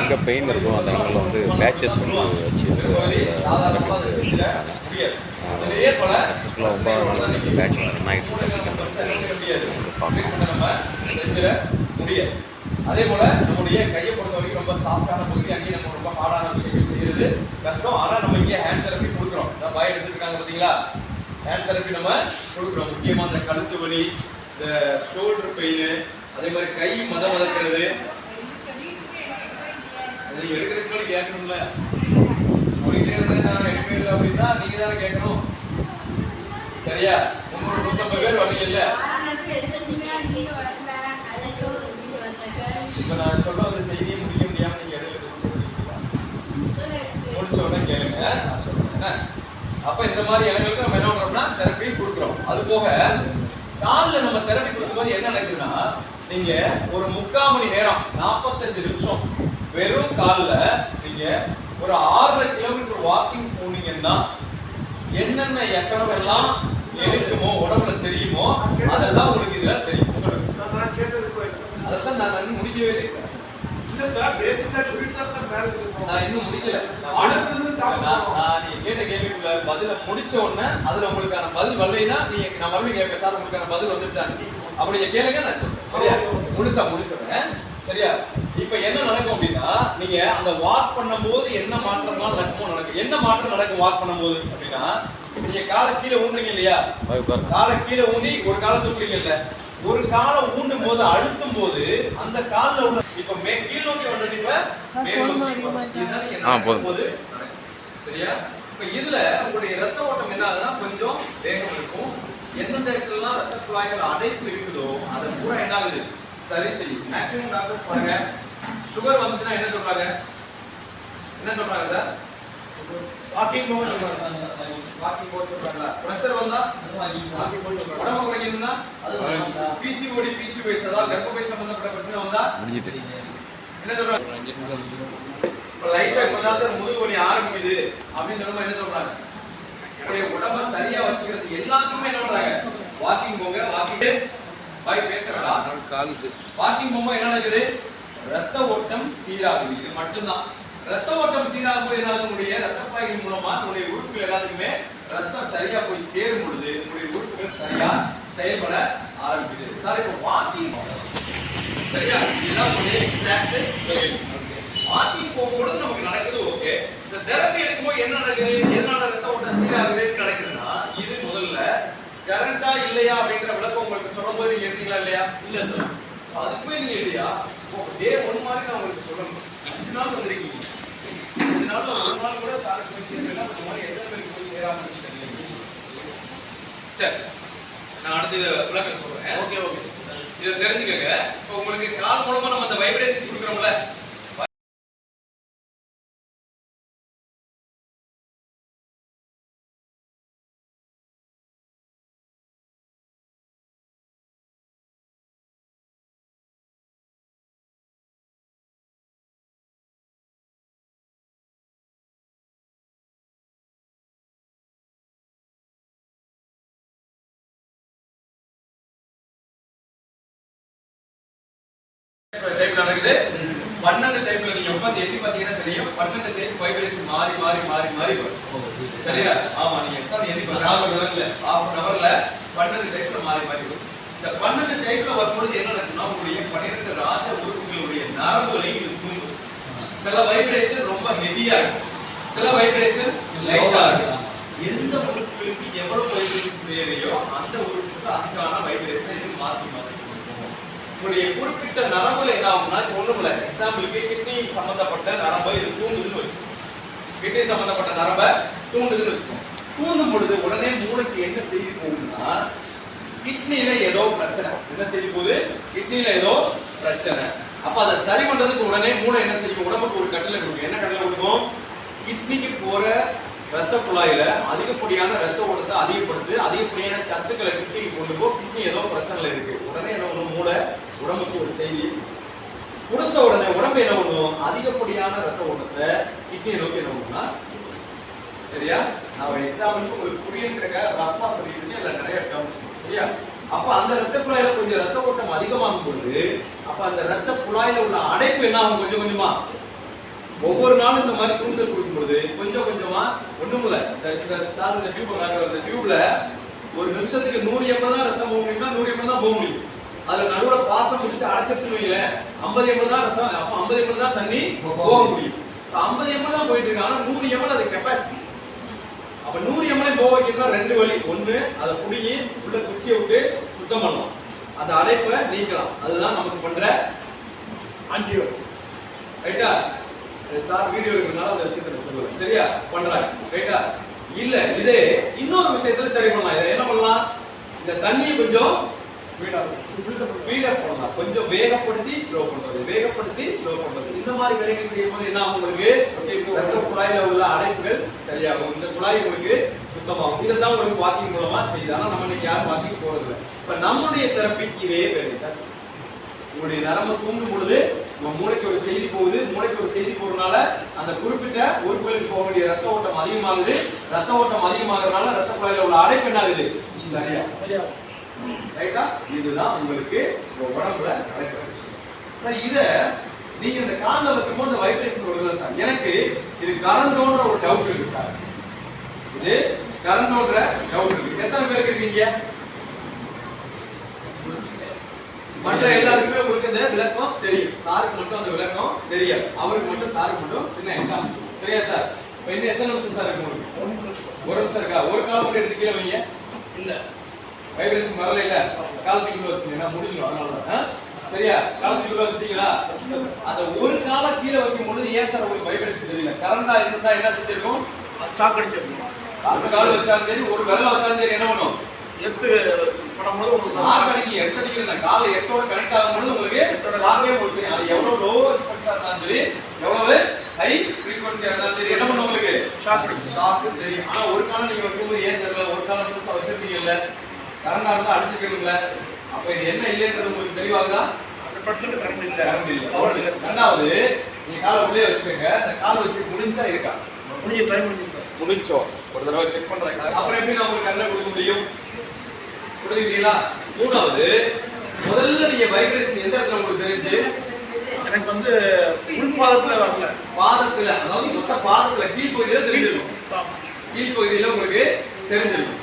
எங்கே பெயின் இருக்கும் அந்த இடங்களில் வந்து பேட்சஸ் வந்து வச்சு சுற்றுலா 9 நாள் வந்து பேட்ச் ரன் ஆகிட்டு முடியாது. அதே போல நம்முடைய கையை பொறுத்த வரைக்கும் ரொம்ப சாஃப்டான பகுதி, அங்கேயும் நம்ம ரொம்ப ஹார்டான விஷயங்கள் செய்யறது கஷ்டம். ஆனால் நம்ம இங்கே ஹேண்ட் தெரப்பி கொடுக்குறோம். பாய் எடுத்துருக்காங்க பார்த்தீங்களா, ஹேண்ட் தெரப்பி நம்ம கொடுக்குறோம். முக்கியமாக அந்த கழுத்து வலி, இந்த ஷோல்டர் பெயின், அதே மாதிரி கை மதக்கிறது, அது எடுக்கிறதுக்கு கேட்கணும்ல. சொல்லிட்டே இருந்தேன் எடுக்கல அப்படின்னா நீங்க தானே கேட்கணும். சரியா? 350 பேர் வரீங்கல்ல. இப்போ நான் சொல்ல வந்த செய்தியை முடிக்க முடியாமல் நீங்கள் இடையில முடிச்ச உடனே கேளுங்க, நான் சொல்றேன். அப்போ இந்த மாதிரி இடங்களுக்கு நம்ம என்ன பண்றோம்னா தெரப்பி கொடுக்குறோம். அது போக காலில் நம்ம தெரப்பி கொடுக்கும்போது என்ன நடக்குதுன்னா, நீங்க ஒரு 3/4 மணி நேரம் 45 நிமிஷம் வெறும் காலில் நீங்க ஒரு 6.5 கிலோமீட்டர் வாக்கிங் போனீங்கன்னா என்னென்ன எஃபெக்ட் எல்லாம் இருக்குமோ உடம்புல தெரியுமோ அதெல்லாம் உங்களுக்கு இதுல தெரியும். சொல்லுங்க. அதான் நான் முடிக்கவே இல்லை சார். நான் இன்னும் முடிக்கல. நீங்க கேட்ட கேள்விக்குள்ள பதில முடிச்ச உடனே அதுல உங்களுக்கான பதில் வரலைன்னா நீங்க நான் மறுபடியும் கேட்பேன் சார் உங்களுக்கான பதில் வந்துருச்சா அப்படி கேளுங்க, நான் சொல்றேன். சரியா? முடிச்சிடுறேன். சரியா? இப்ப என்ன நடக்கும் அப்படின்னா, நீங்க அந்த வாக் பண்ணும்போது என்ன மாற்றம்லாம் நடக்குமோ நடக்கும். என்ன மாற்றம் நடக்கும் வாக் பண்ணும்போது அப்படின்னா, நீங்க காலை கீழே ஊன்றீங்க இல்லையா, காலை கீழே ஊண்டி ஒரு காலை தூக்குறீங்க இல்ல, ஒரு காலை ஊண்டும் போது அழுத்தும் போது அந்த கால்ல உள்ள இப்ப கீழ் நோக்கி வந்துட்டீங்க போது. சரியா? இப்ப இதுல உங்களுடைய ரத்த ஓட்டம் என்ன ஆகுதுன்னா கொஞ்சம் வேகம் இருக்கும். எந்தெந்த இடத்துலலாம் ரத்த குழாய்கள் அடைப்பு இருக்குதோ அதை பூரா என்ன ஆகுது சரி செய்யும். மேக்ஸிமம் டாக்டர்ஸ் பாருங்க, சுகர் வந்துச்சுன்னா என்ன சொல்றாங்க சார்? வாக்கிங் போக சொல்றாங்களா? பிரஷர் வந்தா உடம்பு குறைக்கணும்னா பிசிஓஎஸ் அதாவது கர்ப்பப்பை சம்பந்தப்பட்ட பிரச்சனை வந்தா என்ன சொல்றாங்க? இப்ப லைட்டா இப்பதான் சார் முதுகு வலி ஆரம்பிக்குது அப்படின்னு சொல்லும்போது என்ன சொல்றாங்க? உடம்ப சரியா வச்சுக்கிறது எல்லாத்துக்குமே என்ன பண்றாங்க? வாக்கிங் போங்க. வாக்கிங் பாய் பேசுறா காலுக்கு வாக்கிங் போகும்போது என்ன நடக்குது? ரத்த ஓட்டம் சீராகுது. இது மட்டும்தான். ரத்த ஓட்டம் சீராகும் போது என்ன ஆகுது? ரத்த பாய்கள் மூலமா உங்களுடைய உறுப்புகள் எல்லாத்துக்குமே ரத்தம் சரியா போய் சேரும் பொழுது உங்களுடைய உறுப்புகள் சரியா செயல்பட ஆரம்பிக்குது. சார் இப்போ வாக்கிங் சரியா? இதுதான் உங்களுடைய எக்ஸாக்ட் வாக்கிங் போகும்போது நமக்கு நடக்குது. ஓகே, இந்த தெரப்பி எடுக்கும்போது என்ன நடக்குது? எதனால ரத்த ஓட்டம் சீராகுது நடக்குதுன்னா, இது முதல்ல கரண்டா இல்லையா அப்படிங்கிற விளக்கம் உங்களுக்கு சொல்லும் போது நீங்க எடுத்தீங்களா இல்லையா? இல்ல சார், அதுக்குமே நீங்க இல்லையா டே 1 மாதிரி நான் உங்களுக்கு சொல்லணும். 5 நாள் வந்திருக்கீங்க, 5 நாள்ல ஒரு நாள் கூட சாருக்கு போய் சேரல. அந்த மாதிரி எத்தனை பேருக்கு போய் சேராம தெரியல. சரி, நான் அடுத்து விளக்கம் சொல்றேன். ஓகே, இதை தெரிஞ்சுக்கங்க. இப்போ உங்களுக்கு கால் மூலமா நம்ம அந்த வைப்ரேஷன் கொடுக்குறோம்ல, டைப்ல நடக்குது. 12 டைப்ல நீங்க உட்கார்ந்து எத்தி பாத்தீங்கன்னா தெரியும். 12 டைப் வைப்ரேஷன் மாறி மாறி மாறி மாறி வரும். சரியா? ஆமா, நீங்க உட்கார்ந்து எத்தி பாத்தீங்கன்னா half an hourல 12 டைப்ல மாறி மாறி வரும். இந்த 12 டைப்ல வரும்போது என்ன நடக்கும்னா, உங்களுடைய 12 ராஜ உறுப்புகளுடைய நரம்புகளை இது தூண்டும். சில வைப்ரேஷன் ரொம்ப ஹெவியா இருக்கும், சில வைப்ரேஷன் லைட்டா இருக்கும். எந்த உறுப்புகளுக்கு எவ்வளவு வைப்ரேஷன் தேவையோ அந்த உறுப்புக்கு அதுக்கான வைப்ரேஷன் இது மாற்றி மாற்றி உங்களுடைய குறிப்பிட்ட நரம்புல என்ன ஆகும்னா, ஒண்ணுமில்ல, எக்ஸாம்பிளுக்கு கிட்னி சம்பந்தப்பட்ட நரம்பை இது தூண்டுதுன்னு வச்சுக்கோங்க. கிட்னி சம்பந்தப்பட்ட நரம்பை தூண்டுதுன்னு வச்சுக்கோங்க. தூண்டும் பொழுது உடனே மூளைக்கு என்ன செய்தி போகுதுன்னா, கிட்னில ஏதோ பிரச்சனை. என்ன செய்தி போகுது? கிட்னில ஏதோ பிரச்சனை. அப்ப அதை சரி பண்றதுக்கு உடனே மூளை என்ன செய்யும்? உடம்புக்கு ஒரு கட்டளை கொடுக்கும். என்ன கட்டளை கொடுக்கும்? கிட்னிக்கு போற ரத்த குழாயில அதிகப்படியான ரத்த ஓட்டத்தை அதிகப்படுத்து, அதிகப்படியான சத்துக்களை கிட்னிக்கு கொண்டு போ, கிட்னி ஏதோ பிரச்சனை இருக்கு. உடனே என்ன பண்ணும்? மூளை உடம்புக்கு ஒரு செய்தி கொடுத்த உடனே உடம்பு என்ன பண்ணும்? அதிகப்படியான ரத்த ஓட்டத்தை கிட்னியை நோக்கி என்ன பண்ணும்னா, சரியா? நான் ஒரு எக்ஸாம்பிளுக்கு உங்களுக்கு புரியுறதுக்காக ரஃபா சொல்லிட்டு இருக்கேன், இல்ல நிறைய டேர்ம்ஸ். சரியா? அப்ப அந்த ரத்த குழாயில கொஞ்சம் ரத்த ஓட்டம் அதிகமாகும் பொழுது அப்ப அந்த ரத்த குழாயில உள்ள அடைப்பு என்ன ஆகும் கொஞ்சம் கொஞ்சமா ஒவ்வொரு நாளும் இந்த மாதிரி தூண்டுதல் கொடுக்கும் பொழுது கொஞ்சம் கொஞ்சமா ஒண்ணுமில்ல சார் இந்த டியூப்ல ஒரு நிமிஷத்துக்கு 100 ml தான் ரத்தம் போக முடியும்னா 100 ml தான் போக முடியும். அதுல நடுவுல பாசம் பிடிச்சு அடைச்சிருச்சுன்னு வைங்கள 50 ml தான் ரத்தம், அப்ப 50 ml தான் தண்ணி போக முடியும். 50 ml தான் போயிட்டு இருக்கு, ஆனா 100 ml அது கெப்பாசிட்டி. அப்ப 100 ml போக வைக்கணும்னா ரெண்டு வழி. ஒண்ணு அதை புடுங்கி உள்ள குச்சியை விட்டு சுத்தம் பண்ணலாம், அந்த அடைப்பை நீக்கலாம். அதுதான் நமக்கு பண்ற ஆன்டியோ. ரைட்டா? சார் வீடியோ எடுக்கிறதுனால அந்த விஷயத்தை சொல்லுவேன். சரியா? பண்றாங்க. ரைட்டா? இல்ல இதே இன்னொரு விஷயத்துல சரி பண்ணலாம். இதை என்ன பண்ணலாம்? இந்த தண்ணியை கொஞ்சம் ஸ்பீடா பண்ணலாம், கொஞ்சம் வேகப்படுத்தி ஸ்லோ பண்றது, வேகப்படுத்தி ஸ்லோ பண்றது. இந்த மாதிரி வேலைகள் செய்யும்போது என்ன ஆகும்? உங்களுக்கு ரத்த குழாயில உள்ள அடைப்புகள் சரியாகும், இந்த குழாய் உங்களுக்கு சுத்தமாகும். இதை தான் உங்களுக்கு வாக்கிங் மூலமா செய்யுது. ஆனா நம்ம இன்னைக்கு யாரும் வாக்கிங் போறது இல்லை. இப்ப நம்முடைய தெரப்பிக்கு இதே வேலை தான். உங்களுடைய நரம்பு தூண்டும் பொழுது நம்ம மூளைக்கு ஒரு செய்தி போகுது, மூளைக்கு ஒரு செய்தி போறதுனால அந்த குறிப்பிட்ட உறுப்புகளுக்கு போக வேண்டிய ரத்த ஓட்டம் அதிகமாகுது. ரத்த ஓட்டம் அதிகமாகறதுனால ரத்த குழாயில உள்ள அடைப்பு என்ன ஆகுது? சரியா? ரைட்டா? இதுதான் உங்களுக்கு உடம்புல நடக்கிற விஷயம். சார் இத நீங்க இந்த கால்ல வைக்கும்போது இந்த வைப்ரேஷன் வருது சார், எனக்கு இது கரண்டோன்ற ஒரு டவுட் இருக்கு சார். இது கரண்டோன்ற டவுட் இருக்கு. எத்தனை பேருக்கு இருக்கீங்க? மற்ற எல்லாருக்குமே உங்களுக்கு இந்த விளக்கம் தெரியும், சாருக்கு மட்டும் அந்த விளக்கம் தெரியாது. அவருக்கு மட்டும் சாருக்கு மட்டும் சின்ன எக்ஸாம். சரியா சார்? இப்போ இன்னும் எத்தனை நிமிஷம் சார் இருக்கு உங்களுக்கு? ஒரு நிமிஷம் இருக்கா? ஒரு காலம் மட்டும் எடுத்து கீழே வைங்க. இல்ல வைப்ரேஷன் வரல, இல்ல காலத்துக்குள்ள வச்சுட்டீங்கன்னா முடிஞ்சிடும். அதனால சரியா? காலத்துக்குள்ள வச்சுட்டீங்களா? அந்த ஒரு கால கீழே வைக்கும் பொழுது ஏன் சார் உங்களுக்கு வைப்ரேஷன் தெரியல? கரண்டா இருந்தா என்ன செஞ்சிருக்கும்? ஷாக் அடிச்சிருக்கும். அந்த கால் வச்சாலும் சரி, ஒரு விரல வச்சாலும் சரி, என்ன பண்ணும்? எத்து பண்ணும்போது ஒரு ஷாக் அடிக்கும். எக்ஸ் அடிக்கிறேன் கால் எக்ஸோட கனெக்ட் ஆகும்போது உங்களுக்கு ஷாக்கே கொடுக்கும். அது எவ்வளவு லோ ஃப்ரீக்வன்சியா இருந்தாலும் சரி, எவ்வளவு ஹை ஃப்ரீக்வன்சியா இருந்தாலும் சரி, என்ன பண்ணும்? உங்களுக்கு ஷாக் அடிக்கும். ஷாக் தெரியும். ஆனா ஒரு காலம் நீங்க வைக்கும்போது ஏன் தெரியல? ஒரு காலம் புதுசா வச்சிருக்கீங்கல்ல, கரண்டா இருந்தா அடிச்சுக்கணும்ல. அப்ப இது என்ன இல்லைன்றது உங்களுக்கு தெளிவாகுதா? 100% கரண்ட் இல்ல. கரண்ட் இல்ல. ரெண்டாவது நீங்க காலை உள்ளே வச்சுக்கங்க. அந்த கால் வச்சு முடிஞ்சா இருக்கா? முடிஞ்ச டைம் முடிச்சோம். ஒரு தடவை செக் பண்றேன். அப்புறம் எப்படி நான் உங்களுக்கு கண்ணை கொடுக்க முடியும்? புரியுதுங்களா? மூணாவது, முதல்ல நீங்க வைப்ரேஷன் எந்த இடத்துல உங்களுக்கு தெரிஞ்சு? எனக்கு வந்து உள் பாதத்துல வரல, பாதத்துல, அதாவது மொத்த பாதத்துல கீழ் பகுதியில தெரிஞ்சிருக்கும். கீழ் பகுதியில உங்களுக்கு தெரிஞ்சிருக்கும்.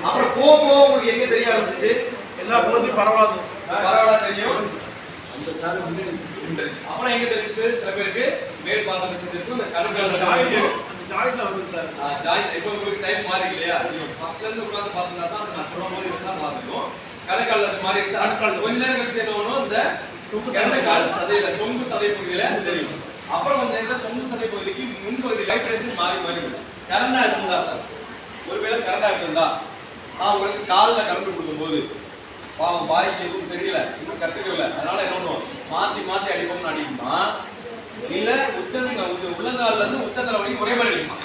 அப்புறம் போக போக உங்களுக்கு எங்க தெரிய ஆரம்பிச்சு? எல்லா பகுதியும் பரவாயில்ல தெரியும். அந்த சார் வந்து அப்புறம் எங்க தெரிஞ்சு? சில பேருக்கு மேல் பாதத்துல செஞ்சிருக்கும். இந்த கணுக்கால் ஜாயிண்ட்ல வந்து சார் ஜாயிண்ட். இப்போ உங்களுக்கு டைம் மாறி இல்லையா? ஃபர்ஸ்ட்ல இருந்து உட்கார்ந்து பார்த்தா தான் நான் சொல்ற மாதிரி இருந்தா பாத்துக்கும். கணுக்கால்ல மாறி அடுக்கால் கொஞ்ச நேரம் கழிச்சு என்ன பண்ணும்? இந்த கணுக்கால் சதையில தொங்கு சதை பகுதியில தெரியும். அப்புறம் வந்து இந்த தொங்கு சதை பகுதிக்கு முன்பகுதி வைப்ரேஷன் மாறி மாறி வரும். கரண்டா இருந்தா சார், ஒருவேளை கரண்டா இருந்தா நான் உங்களுக்கு காலில் கரண்ட் கொடுக்கும்போது பாவம் பாய்க்கு எதுவும் தெரியல, இன்னும் கற்றுக்கல, அதனால என்ன பண்ணுவோம்? மாத்தி மாத்தி அடிப்போம்னு அடிக்குமா? இல்ல உள்ளங்கால்ல இருந்து உச்சந்தலை வரைக்கும் ஒரே மாதிரி அடிக்குமா?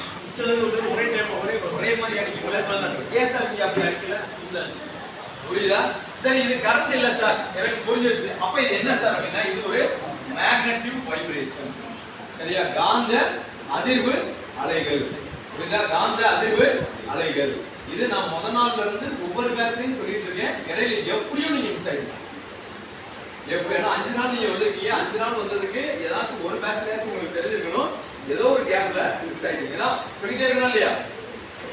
ஒரே மாதிரி அடிக்கும். ஏன் சார் நீங்க அப்படி அடிக்கல? புரியுதா? சரி, இது கரண்ட் இல்ல சார், எனக்கு புரிஞ்சிருச்சு. அப்ப இது என்ன சார் அப்படின்னா, இது ஒரு மேக்னெட்டிக் வைப்ரேஷன். சரியா? காந்த அதிர்வு அலைகள். புரியுதா? காந்த அதிர்வு அலைகள். இது நான் முதல் நாள்ல இருந்து ஒவ்வொரு பேட்ச்லையும் சொல்லிட்டு இருக்கேன். இடையில எப்படியும் நீங்க மிஸ் ஆயிடுங்க. எப்படி? ஏன்னா 5 நாள் நீங்க வந்திருக்கீங்க, 5 நாள் வந்ததுக்கு ஏதாச்சும் ஒரு பேட்ச்லயாச்சும் உங்களுக்கு தெரிஞ்சிருக்கணும். ஏதோ ஒரு கேப்ல மிஸ் ஆயிடுங்க. ஏன்னா சொல்லிட்டே இருக்கணும் இல்லையா?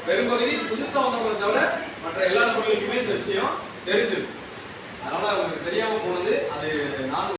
பெரும்பகுதி புதுசா வந்தவங்களை தவிர மற்ற எல்லா நபர்களுக்குமே இந்த விஷயம் தெரிஞ்சிருக்கு. அதனால உங்களுக்கு தெரியாம போனது அது நான்